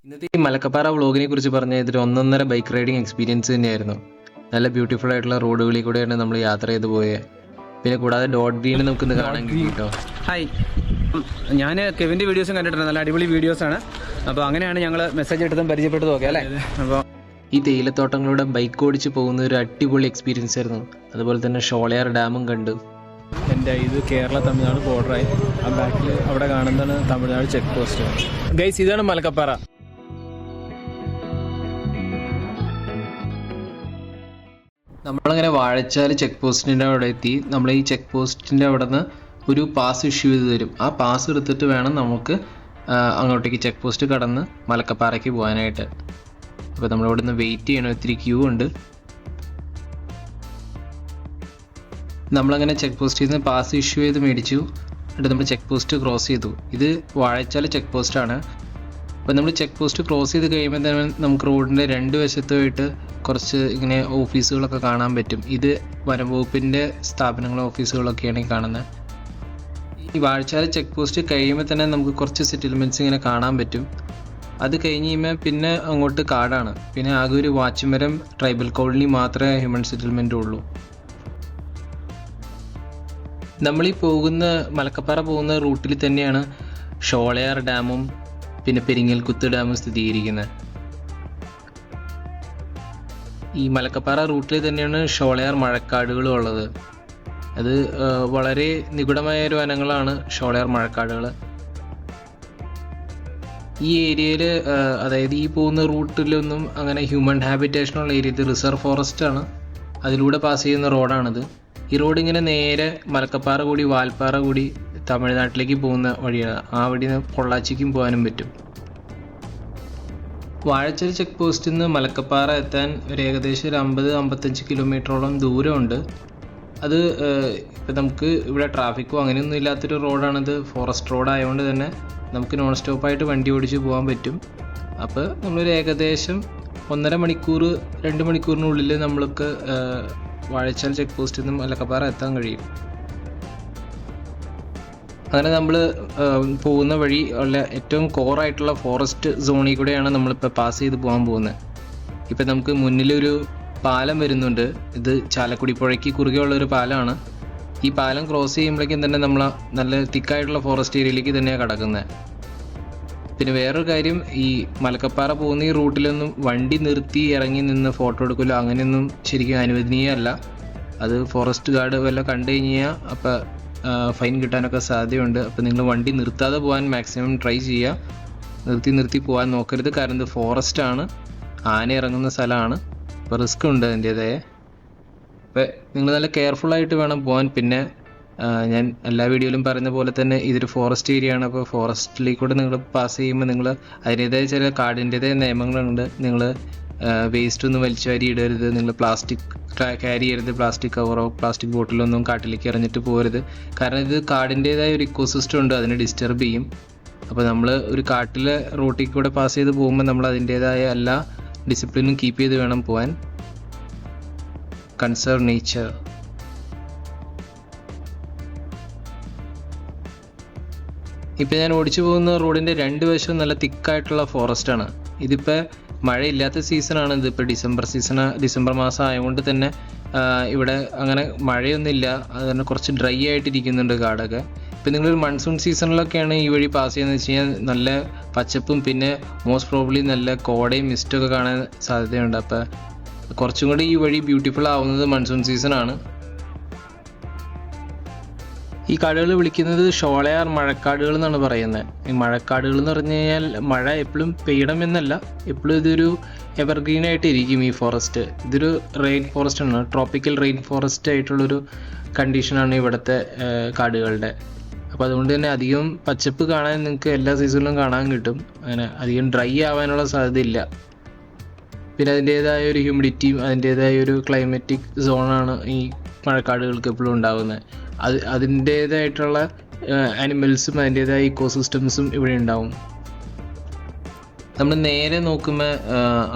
ഇന്നത്തെ ഈ മലക്കപ്പാറ വ്ളോഗിനെ കുറിച്ച് പറഞ്ഞാൽ ഇതൊരു ഒന്നൊന്നര ബൈക്ക് റൈഡിങ് എക്സ്പീരിയൻസ് തന്നെയായിരുന്നു. നല്ല ബ്യൂട്ടിഫുൾ ആയിട്ടുള്ള റോഡുകളിൽ കൂടെയാണ് നമ്മൾ യാത്ര ചെയ്ത് പോയത്. പിന്നെ കൂടാതെ ഡോട്ട് ഗ്രീൻ നമുക്കിന്ന് കാണാൻ കിട്ടിട്ടോ. ഹായ്, ഞാൻ കെവിൻ്റെ വീഡിയോസും കണ്ടിട്ടുണ്ട്. നല്ല അടിപൊളി വീഡിയോസാണ്. അപ്പോൾ അങ്ങനെയാണ് ഞങ്ങൾ മെസ്സേജ് എടുത്തും പരിചയപ്പെട്ടതും ഒക്കെ അല്ലേ. അപ്പോൾ ഈ തേയിലത്തോട്ടങ്ങളുടെ ബൈക്ക് ഓടിച്ച് പോകുന്ന ഒരു അടിപൊളി എക്സ്പീരിയൻസ് ആയിരുന്നു. അതുപോലെ തന്നെ ഷോളയാർ ഡാമും കണ്ടു. ഇത് കേരള തമിഴ്നാട് ബോർഡറായി. ആ ബാക്കിൽ അവിടെ കാണുന്നതാണ് തമിഴ്നാട് ചെക്ക് പോസ്റ്റ്. ഗൈസ്, ഇതാണ് മലക്കപ്പാറ. നമ്മളങ്ങനെ വാഴച്ചാൽ ചെക്ക് പോസ്റ്റിൻ്റെ അവിടെ എത്തി. നമ്മൾ ഈ ചെക്ക് പോസ്റ്റിൻ്റെ അവിടെ നിന്ന് ഒരു പാസ് ഇഷ്യൂ ചെയ്ത് തരും. ആ പാസ് എടുത്തിട്ട് വേണം നമുക്ക് അങ്ങോട്ടേക്ക് ചെക്ക് പോസ്റ്റ് കടന്ന് മലക്കപ്പാറയ്ക്ക് പോകാനായിട്ട്. അപ്പോൾ നമ്മളിവിടെ നിന്ന് വെയിറ്റ് ചെയ്യണം. ഒത്തിരി ക്യൂ ഉണ്ട്. നമ്മളങ്ങനെ ചെക്ക് പോസ്റ്റിൽ നിന്ന് പാസ് ഇഷ്യൂ ചെയ്ത് മേടിച്ചു. എന്നിട്ട് നമ്മൾ ചെക്ക് പോസ്റ്റ് ക്രോസ് ചെയ്തു. ഇത് വാഴച്ചാൽ ചെക്ക് പോസ്റ്റാണ്. അപ്പോൾ നമ്മൾ ചെക്ക് പോസ്റ്റ് ക്രോസ് ചെയ്ത് കഴിയുമ്പോൾ തന്നെ നമുക്ക് റോഡിൻ്റെ രണ്ട് വശത്തുമായിട്ട് കുറച്ച് ഇങ്ങനെ ഓഫീസുകളൊക്കെ കാണാൻ പറ്റും. ഇത് വനം വകുപ്പിൻ്റെ സ്ഥാപനങ്ങളും ഓഫീസുകളൊക്കെയാണ് ഈ കാണുന്നത്. ഈ വാഴച്ചാൽ ചെക്ക് പോസ്റ്റ് കഴിയുമ്പോൾ തന്നെ നമുക്ക് കുറച്ച് സെറ്റിൽമെൻറ്റ്സ് ഇങ്ങനെ കാണാൻ പറ്റും. അത് കഴിഞ്ഞ് കഴിയുമ്പോൾ പിന്നെ അങ്ങോട്ട് കാടാണ്. പിന്നെ ആകെ ഒരു വാച്ചുമരം ട്രൈബൽ കോളനി മാത്രമേ ഹ്യൂമൻ സെറ്റിൽമെൻറ്റും ഉള്ളൂ. നമ്മളീ മലക്കപ്പാറ പോകുന്ന റൂട്ടിൽ തന്നെയാണ് ഷോളയാർ ഡാമും പിന്നെ പെരിങ്ങൽകുത്ത് ഡാമും സ്ഥിതികരിക്കുന്നത്. ഈ മലക്കപ്പാറ റൂട്ടിൽ തന്നെയാണ് ഷോളയാർ മഴക്കാടുകളും ഉള്ളത്. അത് വളരെ നിഗൂഢമായ ഒരു വനങ്ങളാണ് ഷോളയാർ മഴക്കാടുകൾ. ഈ ഏരിയയിൽ, അതായത് ഈ പോകുന്ന റൂട്ടിലൊന്നും അങ്ങനെ ഹ്യൂമൻ ഹാബിറ്റേഷനുള്ള ഏരിയ, ഇത് റിസർവ് ഫോറസ്റ്റ് ആണ്. അതിലൂടെ പാസ് ചെയ്യുന്ന റോഡാണിത്. ഈ റോഡ് ഇങ്ങനെ നേരെ മലക്കപ്പാറ കൂടി വാൽപ്പാറ കൂടി തമിഴ്നാട്ടിലേക്ക് പോകുന്ന വഴിയാണ്. ആ വഴി പൊള്ളാച്ചിക്കും പോകാനും പറ്റും. വാഴച്ചാൽ ചെക്ക് പോസ്റ്റിൽ നിന്ന് മലക്കപ്പാറ എത്താൻ ഒരു ഏകദേശം ഒരു 50-55 കിലോമീറ്ററോളം ദൂരമുണ്ട്. അത് ഇപ്പം നമുക്ക് ഇവിടെ ട്രാഫിക്കോ അങ്ങനെയൊന്നും ഇല്ലാത്തൊരു റോഡാണിത്. ഫോറസ്റ്റ് റോഡ് ആയതുകൊണ്ട് തന്നെ നമുക്ക് നോൺ സ്റ്റോപ്പായിട്ട് വണ്ടി ഓടിച്ച് പോകാൻ പറ്റും. അപ്പോൾ നമ്മളൊരു ഏകദേശം 1.5 മണിക്കൂർ 2 മണിക്കൂറിനുള്ളിൽ നമ്മൾക്ക് വാഴച്ചാൽ ചെക്ക് പോസ്റ്റിൽ നിന്ന് മലക്കപ്പാറ എത്താൻ കഴിയും. അങ്ങനെ നമ്മൾ പോകുന്ന വഴി ഉള്ള ഏറ്റവും കോറായിട്ടുള്ള ഫോറസ്റ്റ് സോണിൽ കൂടെയാണ് നമ്മളിപ്പോൾ പാസ് ചെയ്ത് പോകാൻ പോകുന്നത്. ഇപ്പം നമുക്ക് മുന്നിലൊരു പാലം വരുന്നുണ്ട്. ഇത് ചാലക്കുടി പുഴയ്ക്ക് കുറുകെ ഉള്ളൊരു പാലമാണ്. ഈ പാലം ക്രോസ് ചെയ്യുമ്പോഴേക്കും തന്നെ നമ്മൾ നല്ല തിക്കായിട്ടുള്ള ഫോറസ്റ്റ് ഏരിയയിലേക്ക് തന്നെയാണ് കിടക്കുന്നത്. പിന്നെ വേറൊരു കാര്യം, ഈ മലക്കപ്പാറ പോകുന്ന ഈ റൂട്ടിലൊന്നും വണ്ടി നിർത്തി ഇറങ്ങി നിന്ന് ഫോട്ടോ എടുക്കില്ല, അങ്ങനെയൊന്നും ശരിക്കും അനുവദനീയമല്ല. അത് ഫോറസ്റ്റ് ഗാർഡ് വല്ല കണ്ടു കഴിഞ്ഞാൽ അപ്പോൾ ഫൈൻ കിട്ടാനൊക്കെ സാധ്യതയുണ്ട്. അപ്പോൾ നിങ്ങൾ വണ്ടി നിർത്താതെ പോകാൻ മാക്സിമം ട്രൈ ചെയ്യുക. നിർത്തി പോകാൻ നോക്കരുത്. കാരണം ഇത് ഫോറസ്റ്റാണ്, ആന ഇറങ്ങുന്ന സ്ഥലമാണ്. അപ്പോൾ റിസ്ക് ഉണ്ട് അതിൻ്റേതായ. അപ്പോൾ നിങ്ങൾ നല്ല കെയർഫുള്ളായിട്ട് വേണം പോകാൻ. പിന്നെ ഞാൻ എല്ലാ വീഡിയോയിലും പറയുന്ന പോലെ തന്നെ ഇതൊരു ഫോറസ്റ്റ് ഏരിയ ആണ്. അപ്പോൾ ഫോറസ്റ്റിലേക്കൂടെ നിങ്ങൾ പാസ് ചെയ്യുമ്പോൾ നിങ്ങൾ അതിൻ്റേതായ ചില കാടിൻ്റേതായ നിയമങ്ങളുണ്ട്. നിങ്ങൾ വേസ്റ്റ് ഒന്നും വലിച്ചു വാരി ഇടരുത്. നിങ്ങൾ പ്ലാസ്റ്റിക് ക്യാരി ചെയ്യരുത്. പ്ലാസ്റ്റിക് കവറോ പ്ലാസ്റ്റിക് ബോട്ടിലൊന്നും കാട്ടിലേക്ക് എറിഞ്ഞിട്ട് പോകരുത്. കാരണം ഇത് കാടിൻ്റേതായ ഒരു ഇക്കോസിസ്റ്റം ഉണ്ട്, അതിനെ ഡിസ്റ്റർബ് ചെയ്യും. അപ്പോൾ നമ്മൾ ഒരു കാട്ടിലെ റോട്ടിൽ കൂടെ പാസ് ചെയ്ത് പോകുമ്പോൾ നമ്മൾ അതിൻ്റേതായ എല്ലാ ഡിസിപ്ലിനും കീപ്പ് ചെയ്ത് വേണം പോകാൻ. Conserve nature. ഇപ്പം ഞാൻ ഓടിച്ചു പോകുന്ന റോഡിൻ്റെ രണ്ട് വശവും നല്ല തിക്കായിട്ടുള്ള ഫോറസ്റ്റാണ്. ഇതിപ്പോൾ മഴയില്ലാത്ത സീസണാണ്. ഇതിപ്പോൾ ഡിസംബർ മാസം ആയതുകൊണ്ട് തന്നെ ഇവിടെ അങ്ങനെ മഴയൊന്നുമില്ല. അത് തന്നെ കുറച്ച് ഡ്രൈ ആയിട്ടിരിക്കുന്നുണ്ട് കാടൊക്കെ. ഇപ്പം നിങ്ങളൊരു മൺസൂൺ സീസണിലൊക്കെയാണ് ഈ വഴി പാസ് ചെയ്യുന്നത് വെച്ച് കഴിഞ്ഞാൽ നല്ല പച്ചപ്പും പിന്നെ മോസ്റ്റ് പ്രോബ്ലി നല്ല കോടയും മിസ്റ്റൊക്കെ കാണാൻ സാധ്യതയുണ്ട്. അപ്പോൾ കുറച്ചും കൂടി ഈ വഴി ബ്യൂട്ടിഫുൾ ആവുന്നത് മൺസൂൺ സീസണാണ്. ഈ കാടുകൾ വിളിക്കുന്നത് ഷോളയാർ മഴക്കാടുകൾ എന്നാണ് പറയുന്നത്. ഈ മഴക്കാടുകൾ എന്ന് പറഞ്ഞു കഴിഞ്ഞാൽ മഴ എപ്പോഴും പെയ്യണമെന്നല്ല, എപ്പോഴും ഇതൊരു എവർഗ്രീൻ ആയിട്ട് ഇരിക്കും ഈ ഫോറസ്റ്റ്. ഇതൊരു റെയിൻ ഫോറസ്റ്റ് ആണ്, ട്രോപ്പിക്കൽ റെയിൻ ഫോറസ്റ്റ് ആയിട്ടുള്ളൊരു കണ്ടീഷനാണ് ഇവിടുത്തെ കാടുകളുടെ. അപ്പോൾ അതുകൊണ്ട് തന്നെ അധികം പച്ചപ്പ് കാണാൻ നിങ്ങൾക്ക് എല്ലാ സീസണിലും കാണാൻ കിട്ടും. അങ്ങനെ അധികം ഡ്രൈ ആവാനുള്ള സാധ്യതയില്ല. പിന്നെ അതിൻ്റേതായ ഒരു ഹ്യൂമിഡിറ്റിയും അതിൻ്റേതായ ഒരു ക്ലൈമറ്റിക് സോണാണ് ഈ മഴക്കാടുകൾക്ക് എപ്പോഴും ഉണ്ടാകുന്നത്. അതിൻ്റേതായിട്ടുള്ള ആനിമൽസും അതിൻ്റേതായ ഇക്കോസിസ്റ്റംസും ഇവിടെ ഉണ്ടാവും. നമ്മൾ നേരെ നോക്കുമ്പോൾ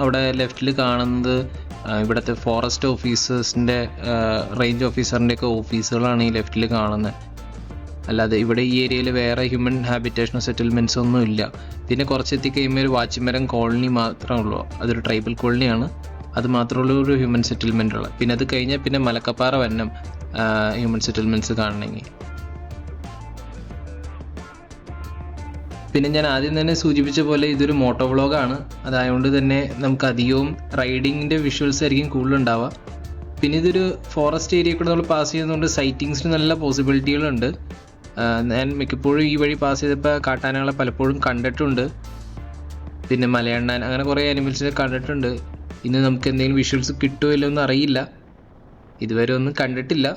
അവിടെ ലെഫ്റ്റിൽ കാണുന്നത് ഇവിടുത്തെ ഫോറസ്റ്റ് ഓഫീസേഴ്സിൻ്റെ റേഞ്ച് ഓഫീസറിൻ്റെയൊക്കെ ഓഫീസുകളാണ് ഈ ലെഫ്റ്റിൽ കാണുന്നത്. അല്ലാതെ ഇവിടെ ഈ ഏരിയയിൽ വേറെ ഹ്യൂമൻ ഹാബിറ്റേഷനോ സെറ്റിൽമെൻറ്റ്സോ ഒന്നും ഇല്ല. പിന്നെ കുറച്ചെത്തി കഴിയുമ്പോൾ ഒരു വാച്ചിമരം കോളനി മാത്രമേ ഉള്ളൂ. അതൊരു ട്രൈബൽ കോളനിയാണ്, അത് മാത്രമുള്ള ഒരു ഹ്യൂമൻ സെറ്റിൽമെൻ്റ് ഉള്ളത്. പിന്നെ അത് കഴിഞ്ഞാൽ പിന്നെ മലക്കപ്പാറ വന്നം ഹ്യൂമൻ സെറ്റിൽമെൻറ്റ്സ് കാണണമെങ്കിൽ. പിന്നെ ഞാൻ ആദ്യം തന്നെ സൂചിപ്പിച്ച പോലെ ഇതൊരു മോട്ടോ വ്ളോഗാണ്. അതായതുകൊണ്ട് തന്നെ നമുക്ക് അധികവും റൈഡിങ്ങിൻ്റെ വിഷ്വൽസ് ആയിരിക്കും കൂടുതലുണ്ടാവുക. പിന്നെ ഇതൊരു ഫോറസ്റ്റ് ഏരിയ കൂടെ നമ്മൾ പാസ് ചെയ്യുന്നതുകൊണ്ട് സൈറ്റിങ്സിന് നല്ല പോസിബിലിറ്റികളുണ്ട്. ഞാൻ മിക്കപ്പോഴും ഈ വഴി പാസ് ചെയ്തപ്പോൾ കാട്ടാനകളെ പലപ്പോഴും കണ്ടിട്ടുണ്ട്. പിന്നെ മലയണ്ണാൻ, അങ്ങനെ കുറേ ആനിമൽസിനെ കണ്ടിട്ടുണ്ട്. ഇന്ന് നമുക്ക് എന്തെങ്കിലും വിഷ്വൽസ് കിട്ടുമോ ഇല്ലോ എന്ന് അറിയില്ല, ഇതുവരെ ഒന്നും കണ്ടിട്ടില്ല.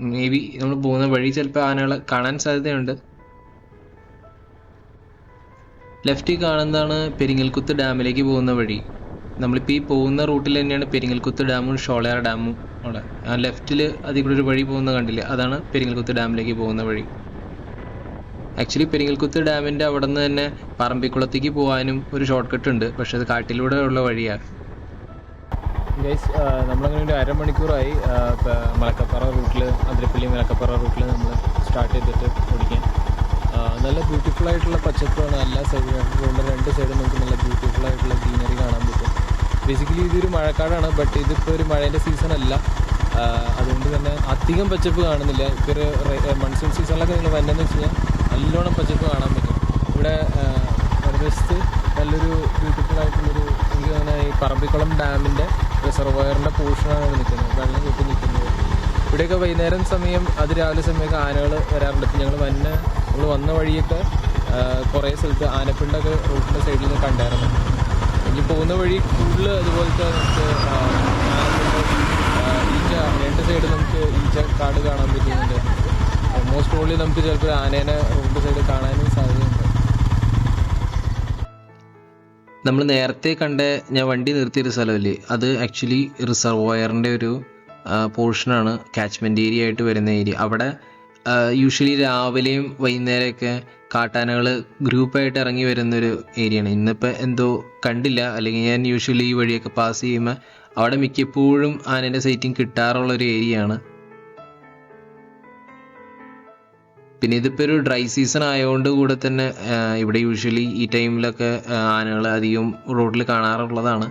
മേ ബി നമ്മൾ പോകുന്ന വഴി ചിലപ്പോൾ ആനകളെ കാണാൻ സാധ്യതയുണ്ട്. ലെഫ്റ്റിൽ കാണുന്നതാണ് പെരിങ്ങൽകുത്ത് ഡാമിലേക്ക് പോകുന്ന വഴി. നമ്മളിപ്പോൾ ഈ പോകുന്ന റൂട്ടിൽ തന്നെയാണ് പെരിങ്ങൽകുത്ത് ഡാമും ഷോളയാർ ഡാമും അവിടെ. ആ ലെഫ്റ്റിൽ അതിൽ കൂടെ ഒരു വഴി പോകുന്ന കണ്ടില്ലേ, അതാണ് പെരിങ്ങൽകുത്ത് ഡാമിലേക്ക് പോകുന്ന വഴി. ആക്ച്വലി പെരിങ്ങൽകുത്ത് ഡാമിൻ്റെ അവിടെ നിന്ന് തന്നെ പറമ്പിക്കുളത്തേക്ക് പോകാനും ഒരു ഷോർട്ട് കട്ട് ഉണ്ട്, പക്ഷെ അത് കാട്ടിലൂടെ ഉള്ള വഴിയാണ്. ഗൈസ്, നമ്മളങ്ങനെ ഒരു അരമണിക്കൂറായി മലക്കപ്പാറ റൂട്ടിൽ, അതിരപ്പള്ളി മലക്കപ്പാറ റൂട്ടിൽ നമ്മൾ സ്റ്റാർട്ട് ചെയ്തിട്ട് ഓടിക്കാൻ. നല്ല ബ്യൂട്ടിഫുൾ ആയിട്ടുള്ള പച്ചപ്പാണ് എല്ലാ സൈഡിലും. റോഡിൻ്റെ രണ്ട് സൈഡും നമുക്ക് നല്ല ബ്യൂട്ടിഫുൾ ആയിട്ടുള്ള ഗ്രീനറി കാണാൻ പറ്റും. ബേസിക്കലി ഇതൊരു മഴക്കാടാണ്, ബട്ട് ഇതിപ്പോൾ ഒരു മഴേൻ്റെ സീസൺ അല്ല, അതുകൊണ്ട് തന്നെ അധികം പച്ചപ്പ് കാണുന്നില്ല. ഇപ്പോൾ ഒരു മൺസൂൺ സീസണിലൊക്കെ നിങ്ങൾ വന്നതെന്ന് വെച്ച് കഴിഞ്ഞാൽ നല്ലോണം പച്ചപ്പ് കാണാൻ പറ്റും. ഇവിടെ വലതുവശത്ത് നല്ലൊരു ബ്യൂട്ടിഫുൾ ആയിട്ടുള്ളൊരു, എനിക്ക് തോന്നുന്നത് ഈ പറമ്പിക്കുളം ഡാമിൻ്റെ റിസർവോയറിൻ്റെ പോർഷനാണ് നിൽക്കുന്നത്, വെള്ളം കെട്ടി നിൽക്കുന്നത്. ഇവിടെയൊക്കെ വൈകുന്നേരം സമയം, അത് രാവിലെ സമയമൊക്കെ ആനകൾ വരാറുണ്ട്. ഇപ്പം നമ്മൾ വന്ന വഴിയൊക്കെ കുറേ സ്ഥലത്ത് ആനപ്പിണ്ടൊക്കെ റോഡിൻ്റെ സൈഡിൽ നിന്ന് കണ്ടായിരുന്നു. ഇനി പോകുന്ന വഴി കൂടുതൽ അതുപോലത്തെ നമുക്ക് ഈച്ച, രണ്ട് സൈഡ് നമുക്ക് ഈച്ച കാട് കാണാൻ പറ്റുന്നുണ്ട്. മോസ്റ്റ് പ്രോബ്ലി നമുക്ക് ചിലപ്പോൾ ആനേനെ റോഡിൻ്റെ സൈഡിൽ കാണാനും സാധ്യതയുണ്ട്. നമ്മൾ നേരത്തെ കണ്ട ഞാൻ വണ്ടി നിർത്തിയൊരു സ്ഥലമല്ലേ, അത് ആക്ച്വലി റിസർവോയറിൻ്റെ ഒരു പോർഷനാണ്, കാച്ച്മെൻറ്റ് ഏരിയ ആയിട്ട് വരുന്ന ഏരിയ. അവിടെ യൂഷ്വലി രാവിലെയും വൈകുന്നേരമൊക്കെ കാട്ടാനകൾ ഗ്രൂപ്പായിട്ട് ഇറങ്ങി വരുന്നൊരു ഏരിയയാണ്. ഇന്നിപ്പോൾ എന്തോ കണ്ടില്ല, അല്ലെങ്കിൽ ഞാൻ യൂഷ്വലി ഈ വഴിയൊക്കെ പാസ് ചെയ്യുമ്പോൾ അവിടെ മിക്കപ്പോഴും ആനേൻ്റെ സൈറ്റിങ് കിട്ടാറുള്ളൊരു ഏരിയയാണ്. പിന്നെ ഇതിപ്പോൾ ഒരു ഡ്രൈ സീസൺ ആയതുകൊണ്ട് കൂടെ തന്നെ ഇവിടെ യൂഷ്വലി ഈ ടൈമിലൊക്കെ ആനകൾ അധികം റോഡിൽ കാണാറുള്ളതാണ്.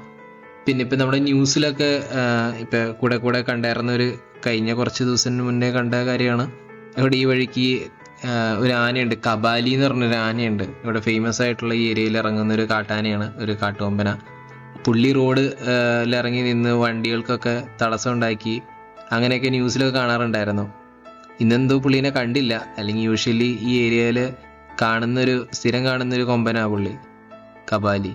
പിന്നെ ഇപ്പം നമ്മുടെ ന്യൂസിലൊക്കെ ഇപ്പം കൂടെ കണ്ടായിരുന്ന ഒരു കഴിഞ്ഞ കുറച്ച് ദിവസം മുന്നേ കണ്ട കാര്യമാണ്. ഇവിടെ ഈ വഴിക്ക് ഒരു ആനയുണ്ട്, കബാലി എന്ന് പറഞ്ഞൊരു ആനയുണ്ട്. ഇവിടെ ഫേമസ് ആയിട്ടുള്ള ഈ ഏരിയയിൽ ഇറങ്ങുന്ന ഒരു കാട്ടാനയാണ്, ഒരു കാട്ടുകൊമ്പന. പുള്ളി റോഡിലിറങ്ങി നിന്ന് വണ്ടികൾക്കൊക്കെ തടസ്സം ഉണ്ടാക്കി, അങ്ങനെയൊക്കെ ന്യൂസിലൊക്കെ കാണാറുണ്ടായിരുന്നു. ഇന്നെന്തോ പുള്ളീനെ കണ്ടില്ല, അല്ലെങ്കിൽ യൂഷ്വലി ഈ ഏരിയയിൽ സ്ഥിരം കാണുന്നൊരു കൊമ്പനാ പുള്ളി, കബാലി.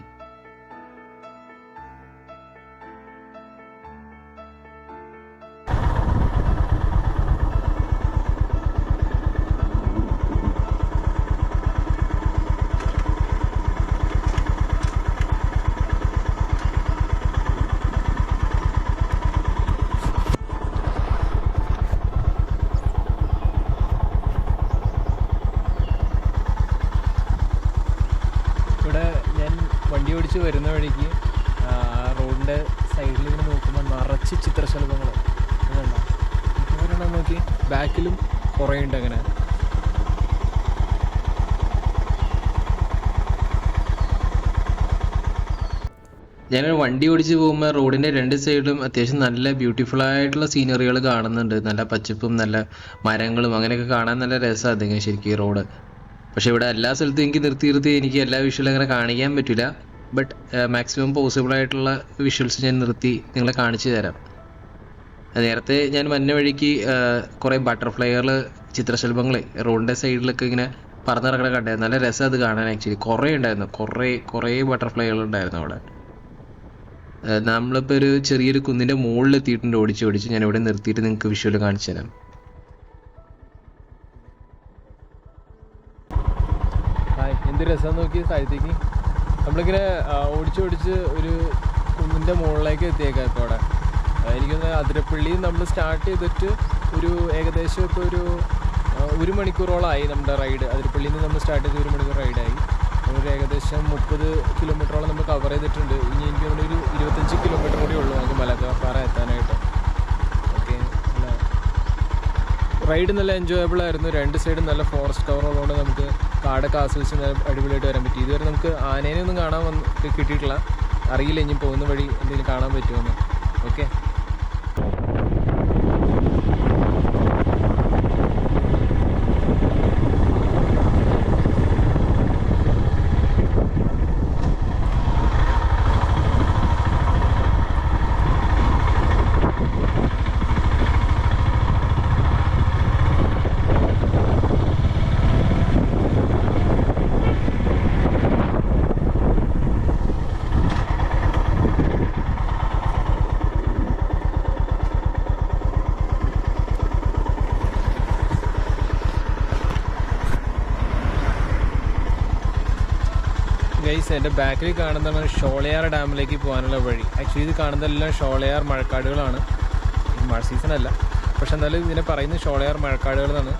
വണ്ടി ഓടിച്ച് വരുന്ന വഴിക്ക് റോഡിൻ്റെ സൈഡിൽ ഇങ്ങനെ നോക്കുമ്പോൾ നിറച്ച് ചിത്രശലഭങ്ങൾ അതുകൊണ്ടാണ് ഇവരെണ്ണം നോക്കി, ബാക്കിലും കുറേ ഉണ്ട്. അങ്ങനെ ഞാനൊരു വണ്ടി ഓടിച്ച് പോകുമ്പോൾ റോഡിൻ്റെ രണ്ട് സൈഡിലും അത്യാവശ്യം നല്ല ബ്യൂട്ടിഫുൾ ആയിട്ടുള്ള സീനറികൾ കാണുന്നുണ്ട്. നല്ല പച്ചപ്പും നല്ല മരങ്ങളും അങ്ങനെയൊക്കെ കാണാൻ നല്ല രസമാണ് അതിങ്ങനെ ശരിക്കും ഈ റോഡ്. പക്ഷേ ഇവിടെ എല്ലാ സ്ഥലത്തും എനിക്ക് നിർത്തി എനിക്ക് എല്ലാ വിഷ്വലും അങ്ങനെ കാണിക്കാൻ പറ്റില്ല. ബട്ട് മാക്സിമം പോസിബിൾ ആയിട്ടുള്ള വിഷ്വൽസ് ഞാൻ നിർത്തി നിങ്ങളെ കാണിച്ചു തരാം. നേരത്തെ ഞാൻ വന്ന വഴിക്ക് കുറേ ബട്ടർഫ്ലൈകൾ, ചിത്രശലഭങ്ങൾ റോഡിൻ്റെ സൈഡിലൊക്കെ ഇങ്ങനെ പറന്നിറങ്ങണ കണ്ടായിരുന്നു. നല്ല രസം അത് കാണാൻ. ആക്ച്വലി കുറേ ഉണ്ടായിരുന്നു, കുറേ ബട്ടർഫ്ലൈകൾ ഉണ്ടായിരുന്നു അവിടെ. നമ്മളിപ്പോൾ ഒരു ചെറിയൊരു കുന്നിൻ്റെ മുകളിൽ എത്തിയിട്ടുണ്ട് ഓടിച്ച്. ഞാൻ ഇവിടെ നിർത്തിയിട്ട് നിങ്ങൾക്ക് വിഷ്വൽ കാണിച്ചു തരാം. എന്ത് രസം നോക്കി താഴത്തേക്ക് നമ്മളിങ്ങനെ ഓടിച്ച് ഒരു കുന്നിൻ്റെ മുകളിലേക്ക് എത്തിയേക്കാം. ഇപ്പോൾ അവിടെ എനിക്കൊന്ന് അതിരപ്പള്ളിയിൽ നമ്മൾ സ്റ്റാർട്ട് ചെയ്തിട്ട് ഒരു ഏകദേശം ഇപ്പോൾ ഒരു മണിക്കൂറോളമായി നമ്മുടെ റൈഡ്. അതിരപ്പള്ളിയിൽ നിന്ന് നമ്മൾ സ്റ്റാർട്ട് ചെയ്ത് 1 മണിക്കൂർ റൈഡായി. നമ്മളൊരു ഏകദേശം 30 കിലോമീറ്ററോളം നമ്മൾ കവർ ചെയ്തിട്ടുണ്ട്. ഇനി എനിക്ക് ഒരു 25 കിലോമീറ്റർ കൂടി ഉള്ളൂ നമുക്ക് മലക്കപ്പാറ എത്താനായിട്ട്. ഓക്കെ, റൈഡ് നല്ല എൻജോയബിൾ ആയിരുന്നു. 2 സൈഡും നല്ല ഫോറസ്റ്റ് കവർ ഉള്ളതുകൊണ്ട് നമുക്ക് കാടൊക്കെ ആസ്വദിച്ച് നല്ല അടിപൊളിയായിട്ട് വരാൻ പറ്റി. ഇതുവരെ നമുക്ക് ആനേനെ ഒന്നും കാണാൻ കിട്ടിയിട്ടില്ല. അറിയില്ല ഇനി പോകുന്ന വഴി എന്തെങ്കിലും കാണാൻ പറ്റുമെന്ന്. ഓക്കെ, ഗൈസ് എൻ്റെ ബാക്കിൽ കാണുന്നതാണ് ഷോളയാർ ഡാമിലേക്ക് പോകാനുള്ള വഴി. ആക്ച്വലി ഇത് കാണുന്നതെല്ലാം ഷോളയാർ മഴക്കാടുകളാണ്. മഴ സീസണല്ല, പക്ഷെ എന്നാലും ഇതിനെ പറയുന്നത് ഷോളയാർ മഴക്കാടുകൾ എന്നാണ്.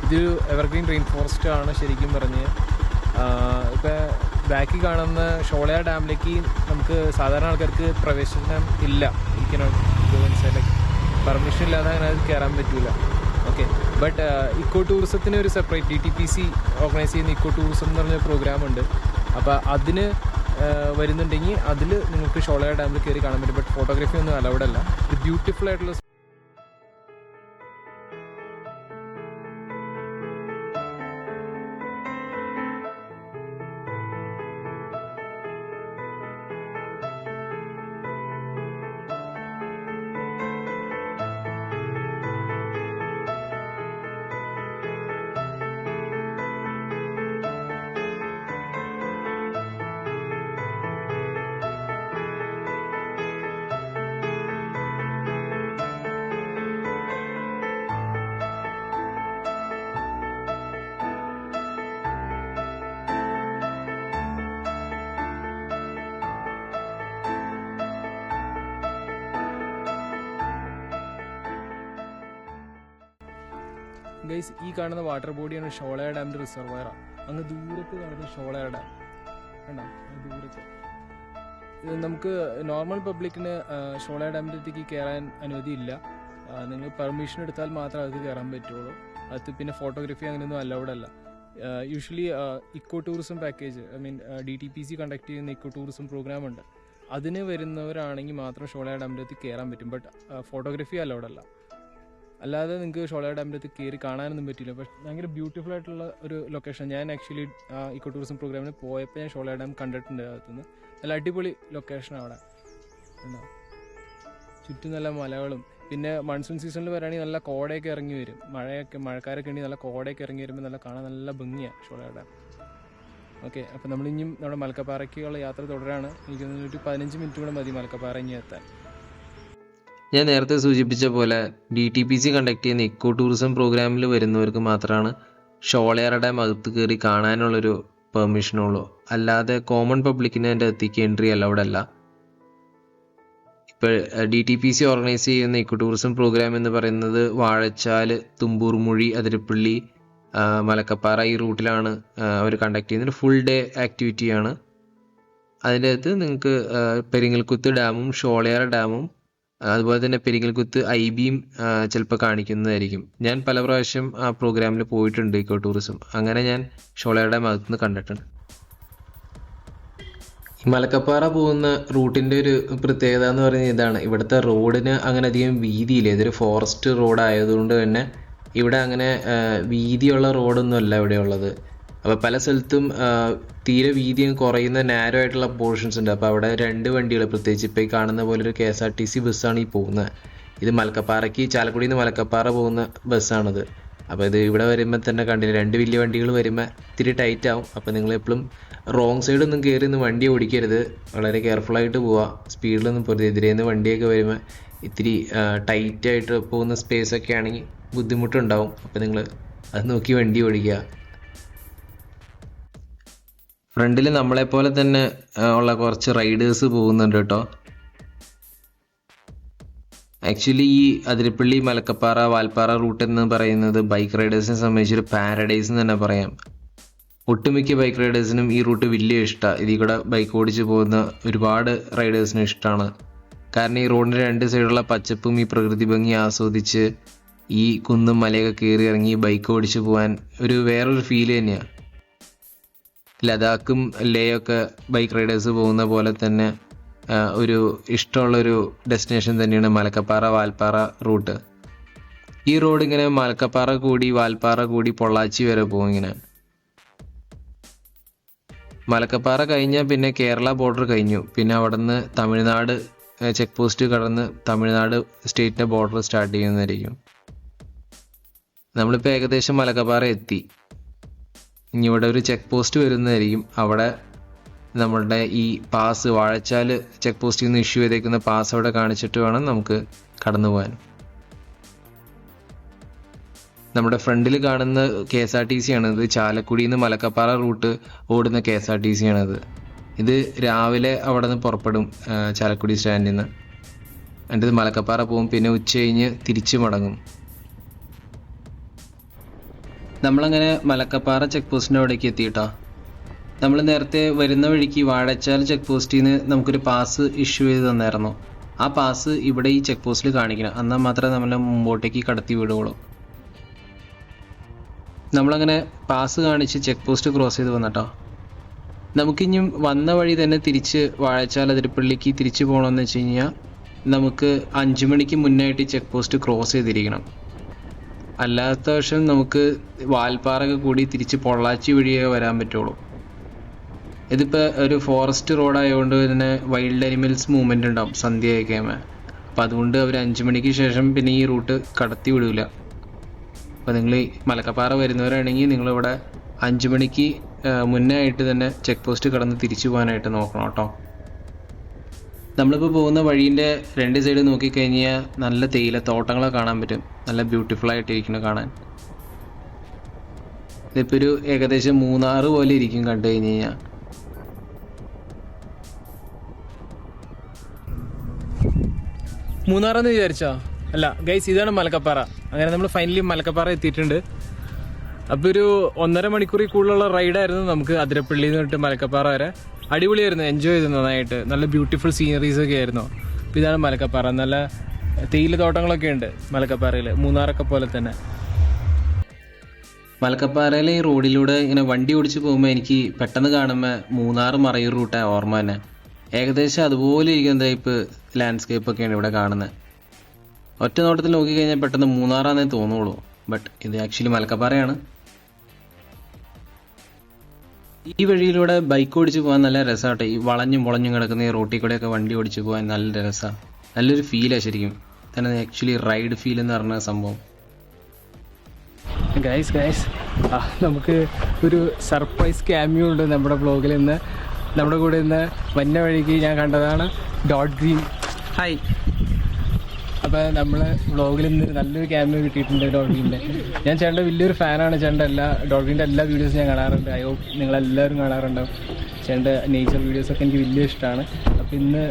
ഇതൊരു എവർഗ്രീൻ റെയിൻ ഫോറസ്റ്റ് ആണ് ശരിക്കും പറഞ്ഞ്. ഇപ്പോൾ ബാക്കിൽ കാണുന്ന ഷോളയാർ ഡാമിലേക്ക് നമുക്ക് സാധാരണ ആൾക്കാർക്ക് പ്രവേശനം ഇല്ല. പെർമിഷൻ ഇല്ലാതെ അങ്ങനെ അത് കയറാൻ പറ്റില്ല. ഓക്കെ, ബട്ട് ഇക്കോ ടൂറിസത്തിന് ഒരു സെപ്പറേറ്റ് DTPC ഓർഗനൈസ് ചെയ്യുന്ന ഇക്കോ ടൂറിസം എന്ന് പറഞ്ഞ പ്രോഗ്രാം ഉണ്ട്. അപ്പോൾ അതിന് വരുന്നുണ്ടെങ്കിൽ അതിൽ നിങ്ങൾക്ക് ഷോളയാർ ഡാമിൽ കയറി കാണാൻ പറ്റും. ബട്ട് ഫോട്ടോഗ്രാഫി ഒന്നും അലൗഡ് അല്ല. ഇത് ബ്യൂട്ടിഫുൾ ആയിട്ടുള്ള ഗൈസ്, ഈ കാണുന്ന വാട്ടർ ബോഡിയാണ് ഷോളയാർ ഡാമിൻ്റെ റിസർവയറാണ്. അങ്ങ് ദൂരത്ത് കാണുന്ന ഷോളയാർ ഡാം കണ്ടോ, ദൂരത്ത്. നമുക്ക് നോർമൽ പബ്ലിക്കിന് ഷോളയാർ ഡാമിൻ്റെ അടുത്തേക്ക് കയറാൻ അനുമതിയില്ല. നിങ്ങൾ പെർമിഷൻ എടുത്താൽ മാത്രമേ അത് കയറാൻ പറ്റുള്ളൂ. അത് പിന്നെ ഫോട്ടോഗ്രാഫി അങ്ങനെയൊന്നും അലൗഡ് അല്ല. Usually eco tourism package, DTPC conduct ചെയ്യുന്ന ഇക്കോ ടൂറിസം പ്രോഗ്രാം ഉണ്ട്. അതിന് വരുന്നവരാണെങ്കിൽ മാത്രം ഷോളയാർ ഡാമിൻ്റെ അടുത്ത് കയറാൻ പറ്റും. ബട്ട് ഫോട്ടോഗ്രാഫി അലൗഡ് അല്ല. അല്ലാതെ നിങ്ങൾക്ക് ഷോളയാർ ഡാമിൻ്റെ അടുത്ത് കയറി കാണാനൊന്നും പറ്റില്ല. പക്ഷേ ഭയങ്കര ബ്യൂട്ടിഫുൾ ആയിട്ടുള്ള ഒരു ലൊക്കേഷൻ. ഞാൻ ആക്ച്വലി ഇക്കോ ടൂറിസം പ്രോഗ്രാമിന് പോയപ്പോൾ ഞാൻ ഷോളയാർ ഡാം കണ്ടിട്ടുണ്ട്. അകത്തുനിന്ന് നല്ല അടിപൊളി ലൊക്കേഷനാണ് അവിടെ ഉണ്ടാവും. ചുറ്റും നല്ല മലകളും, പിന്നെ മൺസൂൺ സീസണിൽ വരാണെങ്കിൽ നല്ല കോടയൊക്കെ ഇറങ്ങി വരും. മഴക്കാരൊക്കെ ഉണ്ടെങ്കിൽ നല്ല കോടയൊക്കെ ഇറങ്ങി വരുമ്പോൾ നല്ല കാണാൻ നല്ല ഭംഗിയാണ് ഷോളയാർ ഡാം. ഓക്കെ, അപ്പോൾ നമ്മളിനിയും നമ്മുടെ മലക്കപ്പാറയ്ക്കുള്ള യാത്ര തുടരാണ്. എനിക്ക് ഒരു 15 മിനിറ്റ് കൂടെ മതി മലക്കപ്പാറ ഇനി എത്താൻ. ഞാൻ നേരത്തെ സൂചിപ്പിച്ച പോലെ DTPC കണ്ടക്ട് ചെയ്യുന്ന ഇക്കോ ടൂറിസം പ്രോഗ്രാമിൽ വരുന്നവർക്ക് മാത്രമാണ് ഷോളയാർ ഡാം അകത്ത് കയറി കാണാനുള്ളൊരു പെർമിഷനുള്ളൂ. അല്ലാതെ കോമൺ പബ്ലിക്കിന് അതിൻ്റെ അകത്തേക്ക് എൻട്രി അലൗഡ് അല്ല. ഇപ്പോൾ DTPC ഓർഗനൈസ് ചെയ്യുന്ന ഇക്കോ ടൂറിസം പ്രോഗ്രാം എന്ന് പറയുന്നത് വാഴച്ചാൽ, തുമ്പൂർമുഴി, അതിരപ്പള്ളി, മലക്കപ്പാറ ഈ റൂട്ടിലാണ് അവർ കണ്ടക്ട് ചെയ്യുന്നത്. ഫുൾ ഡേ ആക്ടിവിറ്റിയാണ്. അതിൻ്റെ അകത്ത് നിങ്ങൾക്ക് പെരിങ്ങൽകുത്ത് ഡാമും ഷോളയാർ ഡാമും അതുപോലെ തന്നെ പെരിങ്ങൽകുത്ത് IBയും ചിലപ്പോൾ കാണിക്കുന്നതായിരിക്കും. ഞാൻ പല പ്രാവശ്യം ആ പ്രോഗ്രാമിൽ പോയിട്ടുണ്ട് ഇക്കോ ടൂറിസം. അങ്ങനെ ഞാൻ ഷോളയാർ ഡാം അകത്തുനിന്ന് കണ്ടിട്ടുണ്ട്. ഈ മലക്കപ്പാറ പോകുന്ന റൂട്ടിൻ്റെ ഒരു പ്രത്യേകത എന്ന് പറയുന്നത് ഇതാണ്. ഇവിടുത്തെ റോഡിന് അങ്ങനെ അധികം വീതിയില്ല. ഇതൊരു ഫോറസ്റ്റ് റോഡ് ആയതുകൊണ്ട് തന്നെ ഇവിടെ അങ്ങനെ വീതിയുള്ള റോഡൊന്നും അല്ല ഇവിടെ ഉള്ളത്. അപ്പോൾ പല സ്ഥലത്തും തീരെ വീതിയും കുറയുന്ന നാരോ ആയിട്ടുള്ള പോർഷൻസ് ഉണ്ട്. അപ്പോൾ അവിടെ 2 വണ്ടികൾ, പ്രത്യേകിച്ച് ഇപ്പോൾ ഈ കാണുന്ന പോലെ ഒരു KSRTC ബസ്സാണ് ഈ പോകുന്നത്. ഇത് മലക്കപ്പാറയ്ക്ക്, ചാലക്കുടിയിൽ നിന്ന് മലക്കപ്പാറ പോകുന്ന ബസ്സാണിത്. അപ്പോൾ ഇത് ഇവിടെ വരുമ്പോൾ തന്നെ കണ്ടില്ല, 2 വലിയ വണ്ടികൾ വരുമ്പോൾ ഇത്തിരി ടൈറ്റ് ആവും. അപ്പോൾ നിങ്ങൾ എപ്പോഴും റോങ് സൈഡൊന്നും കയറി നിന്ന് വണ്ടി ഓടിക്കരുത്. വളരെ കെയർഫുള്ളായിട്ട് പോവുക. സ്പീഡിലൊന്നും പോരുത്. എതിരേന്ന് വണ്ടിയൊക്കെ വരുമ്പോൾ ഇത്തിരി ടൈറ്റായിട്ട് പോകുന്ന സ്പേസൊക്കെ ആണെങ്കിൽ ബുദ്ധിമുട്ടുണ്ടാവും. അപ്പോൾ നിങ്ങൾ അത് നോക്കി വണ്ടി ഓടിക്കുക. ഫ്രണ്ടിൽ നമ്മളെപ്പോലെ തന്നെ ഉള്ള കുറച്ച് റൈഡേഴ്സ് പോകുന്നുണ്ട് കേട്ടോ. ആക്ച്വലി ഈ അതിരപ്പള്ളി, മലക്കപ്പാറ, വാൽപ്പാറ റൂട്ട് എന്ന് പറയുന്നത് ബൈക്ക് റൈഡേഴ്സിനെ സംബന്ധിച്ചൊരു പാരഡൈസ് എന്ന് തന്നെ പറയാം. ഒട്ടുമിക്ക ബൈക്ക് റൈഡേഴ്സിനും ഈ റൂട്ട് വലിയ ഇഷ്ടമാണ്. ഇതിൽ കൂടെ ബൈക്ക് ഓടിച്ച് പോകുന്ന ഒരുപാട് റൈഡേഴ്സിനും ഇഷ്ടമാണ്. കാരണം ഈ റോഡിൻ്റെ 2 സൈഡുള്ള പച്ചപ്പും ഈ പ്രകൃതി ഭംഗി ആസ്വദിച്ച് ഈ കുന്നും മലയൊക്കെ കയറി ഇറങ്ങി ബൈക്ക് ഓടിച്ച് പോകാൻ ഒരു വേറൊരു ഫീൽ തന്നെയാണ്. ലഡാക്കും ലേയൊക്കെ ബൈക്ക് റൈഡേഴ്സ് പോകുന്ന പോലെ തന്നെ ഒരു ഇഷ്ടമുള്ളൊരു ഡെസ്റ്റിനേഷൻ തന്നെയാണ് മലക്കപ്പാറ വാൽപ്പാറ റൂട്ട്. ഈ റോഡ് ഇങ്ങനെ മലക്കപ്പാറ കൂടി വാൽപ്പാറ കൂടി പൊള്ളാച്ചി വരെ പോകും. ഇങ്ങനെ മലക്കപ്പാറ കഴിഞ്ഞാൽ പിന്നെ കേരള ബോർഡർ കഴിഞ്ഞു. പിന്നെ അവിടെ നിന്ന് തമിഴ്നാട് ചെക്ക് പോസ്റ്റ് കടന്ന് തമിഴ്നാട് സ്റ്റേറ്റിൻ്റെ ബോർഡർ സ്റ്റാർട്ട് ചെയ്യുന്നതായിരിക്കും. നമ്മളിപ്പോൾ ഏകദേശം മലക്കപ്പാറ എത്തി. ഇനി ഇവിടെ ഒരു ചെക്ക് പോസ്റ്റ് വരുന്നതായിരിക്കും. അവിടെ നമ്മളുടെ ഈ പാസ് വാഴച്ചാൽ ചെക്ക് പോസ്റ്റിൽ നിന്ന് ഇഷ്യൂ ചെയ്തേക്കുന്ന പാസ് അവിടെ കാണിച്ചിട്ട് വേണം നമുക്ക് കടന്നു പോകാൻ. നമ്മുടെ ഫ്രണ്ടിൽ കാണുന്ന KSRTC ആണിത്. ചാലക്കുടിയിൽ നിന്ന് മലക്കപ്പാറ റൂട്ട് ഓടുന്ന KSRTC ആണിത്. ഇത് രാവിലെ അവിടെ നിന്ന് പുറപ്പെടും ചാലക്കുടി സ്റ്റാൻഡിൽ നിന്ന്. എന്നിട്ട് മലക്കപ്പാറ പോകും. പിന്നെ ഉച്ച കഴിഞ്ഞ് തിരിച്ചു മടങ്ങും. നമ്മളങ്ങനെ മലക്കപ്പാറ ചെക്ക് പോസ്റ്റിൻ്റെ അവിടേക്ക് എത്തിയിട്ടാ. നമ്മൾ നേരത്തെ വരുന്ന വഴിക്ക് വാഴച്ചാൽ ചെക്ക് പോസ്റ്റിൽ നിന്ന് നമുക്കൊരു പാസ് ഇഷ്യൂ ചെയ്ത് തന്നായിരുന്നു. ആ പാസ് ഇവിടെ ഈ ചെക്ക് പോസ്റ്റിൽ കാണിക്കണം. എന്നാൽ മാത്രമേ നമ്മളെ മുമ്പോട്ടേക്ക് കടത്തി വിടുകയുള്ളൂ. നമ്മളങ്ങനെ പാസ് കാണിച്ച് ചെക്ക് പോസ്റ്റ് ക്രോസ് ചെയ്ത് വന്നിട്ടോ. നമുക്കിഞ്ഞും വന്ന വഴി തന്നെ തിരിച്ച് വാഴച്ചാൽ അതിരപ്പള്ളിക്ക് തിരിച്ചു പോകണമെന്ന് വെച്ച് കഴിഞ്ഞാൽ നമുക്ക് 5 മണിക്ക് മുന്നായിട്ട് ചെക്ക് പോസ്റ്റ് ക്രോസ് ചെയ്തിരിക്കണം. അല്ലാത്ത പക്ഷം നമുക്ക് വാൽപ്പാറൊക്കെ കൂടി തിരിച്ച് പൊള്ളാച്ചി വഴിയേ വരാൻ പറ്റുള്ളൂ. ഇതിപ്പോൾ ഒരു ഫോറസ്റ്റ് റോഡായതുകൊണ്ട് തന്നെ വൈൽഡ് അനിമൽസ് മൂവ്മെൻ്റ് ഉണ്ടാവും സന്ധ്യയൊക്കെ ആകുമ്പോൾ. അപ്പോൾ അതുകൊണ്ട് അവർ 5 മണിക്ക് ശേഷം പിന്നെ ഈ റൂട്ട് കടത്തി വിടില്ല. അപ്പോൾ നിങ്ങൾ ഈ മലക്കപ്പാറ വരുന്നവരാണെങ്കിൽ നിങ്ങളിവിടെ 5 മണിക്ക് മുന്നേ ആയിട്ട് തന്നെ ചെക്ക് പോസ്റ്റ് കടന്ന് തിരിച്ചു പോകാനായിട്ട് നോക്കണം കേട്ടോ. നമ്മളിപ്പോൾ പോകുന്ന വഴീൻ്റെ 2 സൈഡ് നോക്കിക്കഴിഞ്ഞാൽ നല്ല തേയിലത്തോട്ടങ്ങളെ കാണാൻ പറ്റും. നല്ല ബ്യൂട്ടിഫുൾ ആയിട്ടിരിക്കണം കാണാൻ. ഇതിപ്പോൾ ഒരു ഏകദേശം മൂന്നാറ് പോലെ ഇരിക്കും കണ്ടു കഴിഞ്ഞ് കഴിഞ്ഞാൽ. മൂന്നാറെന്ന് വിചാരിച്ചോ? അല്ല ഗൈസ്, ഇതാണ് മലക്കപ്പാറ. അങ്ങനെ നമ്മൾ ഫൈനലി മലക്കപ്പാറ എത്തിയിട്ടുണ്ട്. അപ്പോൾ ഒരു 1.5 മണിക്കൂറിൽ കൂടുതലുള്ള റൈഡായിരുന്നു നമുക്ക് അതിരപ്പള്ളിയിൽ നിന്ന് തൊട്ട് മലക്കപ്പാറ വരെ. അടിപൊളിയായിരുന്നു, എൻജോയ് ചെയ്തു നന്നായിട്ട്. നല്ല ബ്യൂട്ടിഫുൾ സീനറീസ് ഒക്കെ ആയിരുന്നു. അപ്പോൾ ഇതാണ് മലക്കപ്പാറ. നല്ല തേയില തോട്ടങ്ങളൊക്കെ ഉണ്ട് മലക്കപ്പാറയിൽ, മൂന്നാറൊക്കെ പോലെ തന്നെ. മലക്കപ്പാറയിലെ ഈ റോഡിലൂടെ ഇങ്ങനെ വണ്ടി ഓടിച്ച് പോകുമ്പോൾ എനിക്ക് പെട്ടെന്ന് കാണുമ്പോൾ മൂന്നാർ മറയൂർ റൂട്ടാണ് ഓർമ്മ തന്നെ. ഏകദേശം അതുപോലെ ഇരിക്കുന്ന ടൈപ്പ് ലാൻഡ്സ്കേപ്പൊക്കെയാണ് ഇവിടെ കാണുന്നത്. ഒറ്റ നോട്ടത്തിൽ നോക്കിക്കഴിഞ്ഞാൽ പെട്ടെന്ന് മൂന്നാറാന്നേ തോന്നുള്ളൂ. ബട്ട് ഇത് ആക്ച്വലി മലക്കപ്പാറയാണ്. ഈ വഴിയിലൂടെ ബൈക്ക് ഓടിച്ച് പോകാൻ നല്ല രസമാട്ടെ. ഈ വളഞ്ഞും പൊളഞ്ഞും കിടക്കുന്ന ഈ റോട്ടിൽ കൂടെയൊക്കെ വണ്ടി ഓടിച്ച് പോകാൻ നല്ല രസമാണ്. നല്ലൊരു ഫീലാണ് ശരിക്കും. തന്നെ ആക്ച്വലി റൈഡ് ഫീൽ എന്ന് പറഞ്ഞ സംഭവം. ഗൈസ് നമുക്ക് ഒരു സർപ്രൈസ് ക്യാമിയോ ഉണ്ട് നമ്മുടെ ബ്ലോഗിൽ. ഇന്ന് നമ്മുടെ കൂടെ ഇന്ന് വന്ന വഴിക്ക് ഞാൻ കണ്ടതാണ് ഡോട്ട് ഗ്രീൻ. ഹായ്. അപ്പോൾ നമ്മൾ വ്ളോഗിൽ നിന്ന് നല്ലൊരു ക്യാമിയോ കിട്ടിയിട്ടുണ്ട് ഡോട്ട് ഗ്രീൻ്റെ. ഞാൻ ചേട്ടൻ്റെ വലിയൊരു ഫാനാണ്. ചേട്ടൻ്റെ ഡോട്ട് ഗ്രീൻ്റെ എല്ലാ വീഡിയോസും ഞാൻ കാണാറുണ്ട്. ഐ ഹോപ്പ് നിങ്ങളെല്ലാവരും കാണാറുണ്ടാവും. ചേട്ടൻ്റെ നേച്ചർ വീഡിയോസൊക്കെ എനിക്ക് വലിയ ഇഷ്ടമാണ്. അപ്പോൾ ഇന്ന്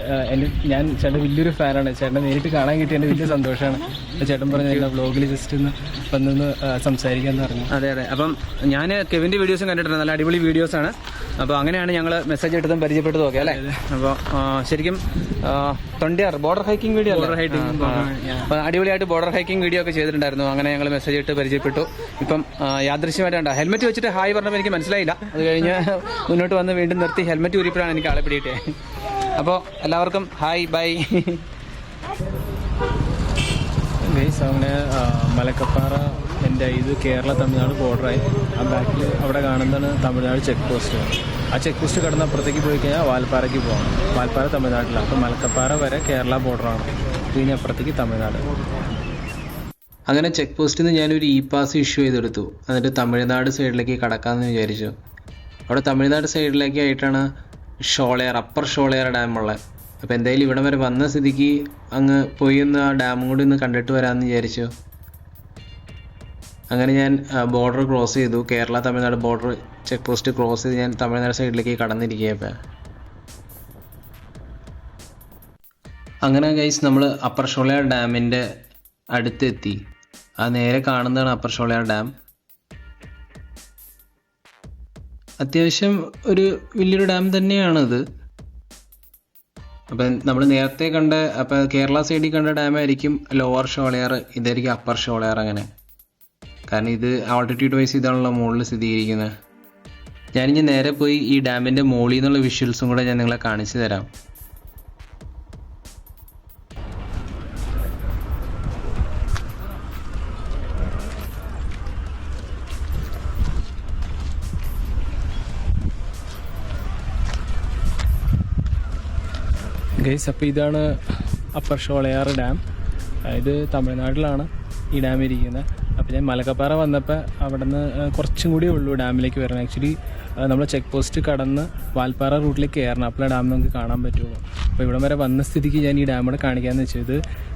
ഞാൻ ചേട്ടൻ്റെ വലിയൊരു ഫാനാണ്. ചേട്ടനെ നേരിട്ട് കാണാൻ കിട്ടിയ എൻ്റെ വലിയ സന്തോഷമാണ്. ചേട്ടൻ പറഞ്ഞ വ്ളോഗിൽ ജസ്റ്റ് വന്നൊന്ന് സംസാരിക്കാമെന്ന് പറഞ്ഞു. അതെ. അപ്പം ഞാൻ കെവിൻ്റെ വീഡിയോസും കണ്ടിട്ടുണ്ട്. നല്ല അടിപൊളി വീഡിയോസാണ്. അപ്പോൾ അങ്ങനെയാണ് ഞങ്ങൾ മെസ്സേജ് എടുത്തും പരിചയപ്പെട്ടതും ഒക്കെ അല്ലേ. അപ്പോൾ ശരിക്കും 26 ബോർഡർ ഹൈക്കിംഗ് വീഡിയോ അടിപൊളിയായിട്ട് ബോർഡർ ഹൈക്കിംഗ് വീഡിയോ ഒക്കെ ചെയ്തിട്ടുണ്ടായിരുന്നു. അങ്ങനെ ഞങ്ങൾ മെസ്സേജ് ഇട്ട് പരിചയപ്പെട്ടു. ഇപ്പം യാദൃശ്യമായിട്ടുണ്ട് ഹെൽമെറ്റ് വെച്ചിട്ട് ഹായ് പറഞ്ഞപ്പോൾ എനിക്ക് മനസ്സിലായില്ല. അത് കഴിഞ്ഞ് മുന്നോട്ട് വന്ന് വീണ്ടും നിർത്തി ഹെൽമെറ്റ് ഊരിപ്പോഴാണ് എനിക്ക് ആളെ പിടിയിട്ടേ. അപ്പോൾ എല്ലാവർക്കും ഹായ് ബൈ. ഗൈസ് അങ്ങനെ മലക്കപ്പാറ ഇത് കേരള തമിഴ്നാട് ബോർഡറായി. ആ ബാക്കിൽ അവിടെ കാണുന്നതാണ് തമിഴ്നാട് ചെക്ക് പോസ്റ്റ്. ആ ചെക്ക് പോസ്റ്റ് കടന്ന് അപ്പുറത്തേക്ക് പോയി കഴിഞ്ഞാൽ വാൽപ്പാറയ്ക്ക് പോകണം. വാൽപ്പാറ തമിഴ്നാട്ടിലാണ്. അപ്പോൾ മലക്കപ്പാറ വരെ കേരള ബോർഡറാണ്. പിന്നെ അപ്പുറത്തേക്ക് തമിഴ്നാട്. അങ്ങനെ ചെക്ക് പോസ്റ്റിൽ നിന്ന് ഞാനൊരു പാസ് ഇഷ്യൂ ചെയ്തെടുത്തു. എന്നിട്ട് തമിഴ്നാട് സൈഡിലേക്ക് കടക്കാമെന്ന് വിചാരിച്ചു. അവിടെ തമിഴ്നാട് സൈഡിലേക്ക് ആയിട്ടാണ് അപ്പർ ഷോളയാർ ഡാം ഉള്ളത്. അപ്പോൾ എന്തായാലും ഇവിടെ വരെ വന്ന സ്ഥിതിക്ക് അങ്ങ് പോയി ഒന്ന് ആ ഡാമും കൂടി ഒന്ന് കണ്ടിട്ട് വരാമെന്ന് വിചാരിച്ചു. അങ്ങനെ ഞാൻ ബോർഡർ ക്രോസ് ചെയ്തു. Kerala Tamil Nadu border check post cross ചെയ്ത് ഞാൻ തമിഴ്നാട് സൈഡിലേക്ക് കടന്നിരിക്കുകയപ്പോൾ. അങ്ങനെ ഗൈസ് നമ്മൾ അപ്പർ ഷോളയാർ ഡാമിൻ്റെ അടുത്തെത്തി. ആ നേരെ കാണുന്നതാണ് അപ്പർ ഷോളയാർ ഡാം. അത്യാവശ്യം ഒരു വലിയൊരു ഡാം തന്നെയാണത്. അപ്പം നമ്മൾ നേരത്തെ കണ്ട അപ്പം കേരള സൈഡിൽ കണ്ട ഡാമായിരിക്കും ലോവർ ഷോളയാർ, ഇതായിരിക്കും അപ്പർ ഷോളയാർ. അങ്ങനെ കാരണം ഇത് ആൾട്ടിറ്റ്യൂഡ് വൈസ് ഇതാണല്ലോ മുകളിൽ സ്ഥിരീകരിക്കുന്നത്. ഞാനിനി നേരെ പോയി ഈ ഡാമിൻ്റെ മുകളിൽ നിന്നുള്ള വിഷ്വൽസും കൂടെ ഞാൻ നിങ്ങളെ കാണിച്ചു തരാം. ഗൈസ്, അപ്പോൾ ഇതാണ് അപ്പർ ഷോളയാർ ഡാം. ഇത് തമിഴ്നാട്ടിലാണ് ഈ ഡാം ഇരിക്കുന്നത്. അപ്പോൾ ഞാൻ മലക്കപ്പാറ വന്നപ്പോൾ അവിടെ നിന്ന് കുറച്ചും കൂടിയേ ഉള്ളൂ ഡാമിലേക്ക് വരണം. ആക്ച്വലി നമ്മൾ ചെക്ക് പോസ്റ്റ് കടന്ന് വാൽപ്പാറ റൂട്ടിലേക്ക് കയറണം, അപ്പോൾ ഡാം നമുക്ക് കാണാൻ പറ്റുള്ളൂ. അപ്പോൾ ഇവിടം വരെ വന്ന സ്ഥിതിക്ക് ഞാൻ ഈ ഡാം കൂടെ കാണിക്കാമെന്ന് വെച്ചാൽ, ഇത്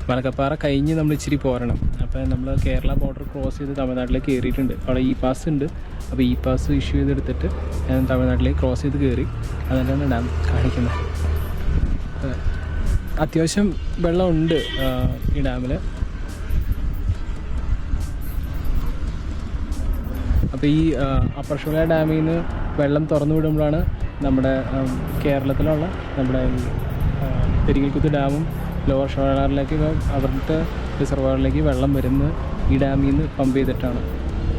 മലക്കപ്പാറ കഴിഞ്ഞ് നമ്മൾ ഇച്ചിരി പോരണം. അപ്പോൾ നമ്മൾ കേരള ബോർഡർ ക്രോസ് ചെയ്ത് തമിഴ്നാട്ടിലേക്ക് കയറിയിട്ടുണ്ട്. അവിടെ ഇ പാസ് ഉണ്ട്. അപ്പോൾ ഇ പാസ് ഇഷ്യൂ ചെയ്തെടുത്തിട്ട് ഞാൻ തമിഴ്നാട്ടിലേക്ക് ക്രോസ് ചെയ്ത് കയറി. അതുകൊണ്ടാണ് ഡാം കാണിക്കുന്നത്. അത്യാവശ്യം വെള്ളമുണ്ട് ഈ ഡാമിൽ. അപ്പോൾ ഈ അപ്പർ ഷോളയാർ ഡാമിൽ നിന്ന് വെള്ളം തുറന്നു വിടുമ്പോഴാണ് നമ്മുടെ കേരളത്തിലുള്ള നമ്മുടെ പെരിങ്ങൽകുത്ത് ഡാമും ലോവർ ഷോളയാറിലേക്ക് അവിടുത്തെ റിസർവോയറിലേക്ക് വെള്ളം വരുന്നത് ഈ ഡാമിൽ നിന്ന് പമ്പ് ചെയ്തിട്ടാണ്.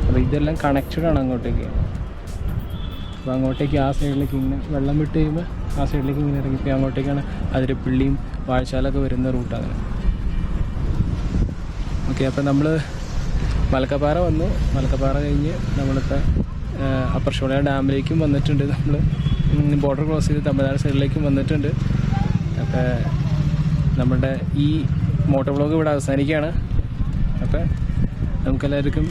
അപ്പോൾ ഇതെല്ലാം കണക്റ്റഡ് ആണ് അങ്ങോട്ടേക്ക്. അപ്പോൾ അങ്ങോട്ടേക്ക് ആ സൈഡിലേക്ക് ഇങ്ങനെ വെള്ളം വിട്ട് കഴിയുമ്പോൾ ആ സൈഡിലേക്ക് ഇങ്ങനെ ഇറങ്ങിപ്പോയി അങ്ങോട്ടേക്കാണ് അതിരപ്പള്ളിയും വാഴച്ചാലൊക്കെ വരുന്ന റൂട്ട്. അങ്ങനെ ഓക്കെ. അപ്പോൾ നമ്മൾ മലക്കപ്പാറ വന്നു. മലക്കപ്പാറ കഴിഞ്ഞ് നമ്മളിപ്പോൾ അപ്പർ ഷോളയാർ ഡാമിലേക്കും വന്നിട്ടുണ്ട്. നമ്മൾ ബോർഡർ ക്രോസ് ചെയ്ത് തമിഴ്നാട് സൈഡിലേക്കും വന്നിട്ടുണ്ട്. അപ്പോൾ നമ്മുടെ ഈ മോട്ടോ വ്ളോഗ് ഇവിടെ അവസാനിക്കുകയാണ്. അപ്പോൾ നമുക്കെല്ലാവർക്കും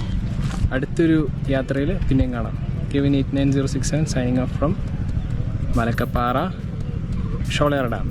അടുത്തൊരു യാത്രയിൽ പിന്നെയും കാണാം. Kevin 8906 signing off from Malakapara Sholayar Dam.